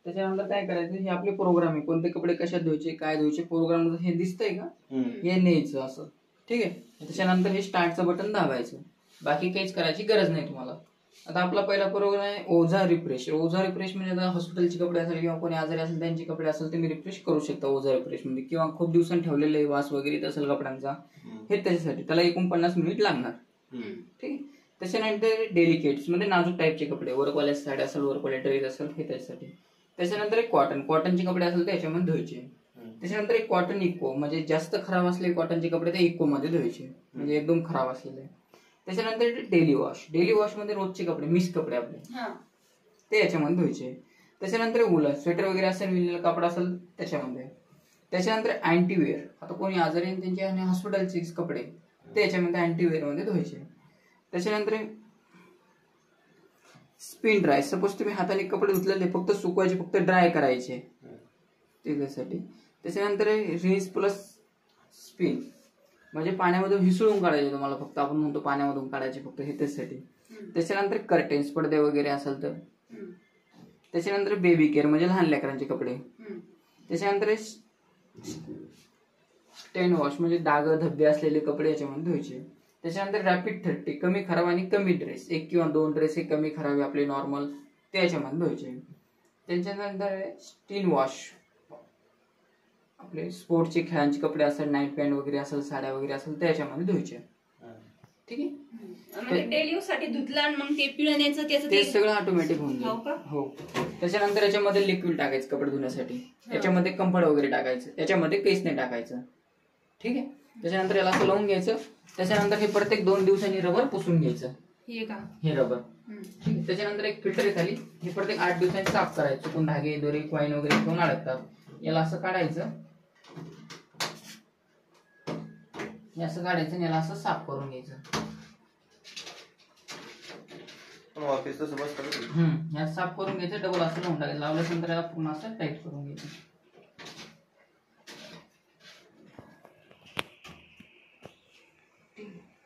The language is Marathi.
त्याच्यानंतर काय करायचं, हे आपले प्रोग्राम आहे, कोणते कपडे कशात धुवायचे, काय धुवायचे, प्रोग्राम हे दिसतंय का, हे न्यायचं असं. ठीक आहे. त्याच्यानंतर हे स्टार्टचं बटन दाबायचं. बाकी काहीच करायची गरज नाही तुम्हाला. आता आपला पहिला प्रोग्राम आहे ओझा रिफ्रेश. ओझा रिफ्रेश म्हणजे आता हॉस्पिटलचे कपडे असेल किंवा कोणी आजारी असेल त्यांचे कपडे असेल तुम्ही रिफ्रेश करू शकता ओझा रिफ्रेश मध्ये, किंवा खूप दिवसांनी ठेवलेले वास वगैरे येत असेल कपड्यांचा, हे त्याच्यासाठी त्याला 49 मिनिट लागणार. ठीक आहे. त्याच्यानंतर डेलिकेट्स म्हणजे नाजूक टाईपचे कपडे, वर्कवाल्या साड्या असेल, वर्कवाल्या ड्रेस असेल, हे त्याच्यासाठी. त्याच्यानंतर एक कॉटनचे कपडे असेल त्याच्यामध्ये धुवायचे. त्याच्यानंतर एक कॉटन इको म्हणजे जास्त खराब असलेले कॉटनचे कपडे ते इको मध्ये धुवायचे, म्हणजे एकदम खराब असलेले. त्याच्यानंतर डेली वॉश मध्ये रोजचे कपडे, मिक्स कपडे आपले ते याच्यामध्ये धुवायचे. त्याच्यानंतर उलन स्वेटर वगैरे असेल, विणलेला कपडा असेल त्याच्यामध्ये. त्याच्यानंतर अँटीवेअर, आता कोणी आजारी त्यांचे आणि हॉस्पिटलचे कपडे ते याच्यामध्ये अँटीवेअर मध्ये धुवायचे. त्याच्यानंतर स्पिन ड्राय, सपोज तुम्ही हाताने कपडे धुतलेले फक्त सुकवायचे, फक्त ड्राय करायचे त्याच्यासाठी. त्याच्यानंतर रिन्स प्लस स्पिन म्हणजे पाण्यामधून हिसळून काढायचे तुम्हाला, फक्त आपण म्हणतो पाण्यामधून काढायचे फक्त, हे त्याच्यासाठी. त्याच्यानंतर कर्टेन्स पडदे वगैरे असेल तर. त्याच्यानंतर बेबी केअर म्हणजे लहान लेकरांचे कपडे. त्याच्यानंतर स्टेन वॉश म्हणजे डाग धब्बे असलेले कपडे याच्यामध्ये धुवायचे. त्याच्यानंतर रॅपिड 30 कमी खराब आणि कमी ड्रेस, 1 किंवा 2 ड्रेस हे कमी खराब आपले नॉर्मल ते याच्यामध्ये धुवायचे. त्याच्यानंतर स्टीन वॉश आपले स्पोर्टचे खेळांचे कपडे असेल, नाईट पॅन्ट वगैरे असेल, साड्या वगैरे असेल ते याच्यामध्ये धुवायचे. ठीक आहे. डेली यूज साठी धुतला आणि मग ते पिळण्याचं ते सगळं ऑटोमॅटिक होऊन जाईल. हो. त्याच्यानंतर याच्यामध्ये लिक्विड टाकायचं कपडे धुण्यासाठी, याच्यामध्ये कम्फर्ट वगैरे टाकायचं, याच्यामध्ये काहीच नाही टाकायचं. ठीक आहे. त्याच्यानंतर याला असं लावून घ्यायचं. त्याच्यानंतर हे प्रत्येक 2 दिवसांनी रबर पुसून घ्यायचं, हे रबर. ठीक आहे. त्याच्यानंतर एक फिल्टर आहे खाली, हे प्रत्येक 8 दिवसांनी साफ करायचं. चुकून धागे दोरे कॉईन वगैरे घेऊन अडकतात, याला असं काढायचं, असं काढायचं आणि याला असं साफ करून घ्यायचं. साफ करून घ्यायचं, डबल असं लावून टाकायचं. लावल्यानंतर याला पूर्ण असं टाईट करून घ्यायचं.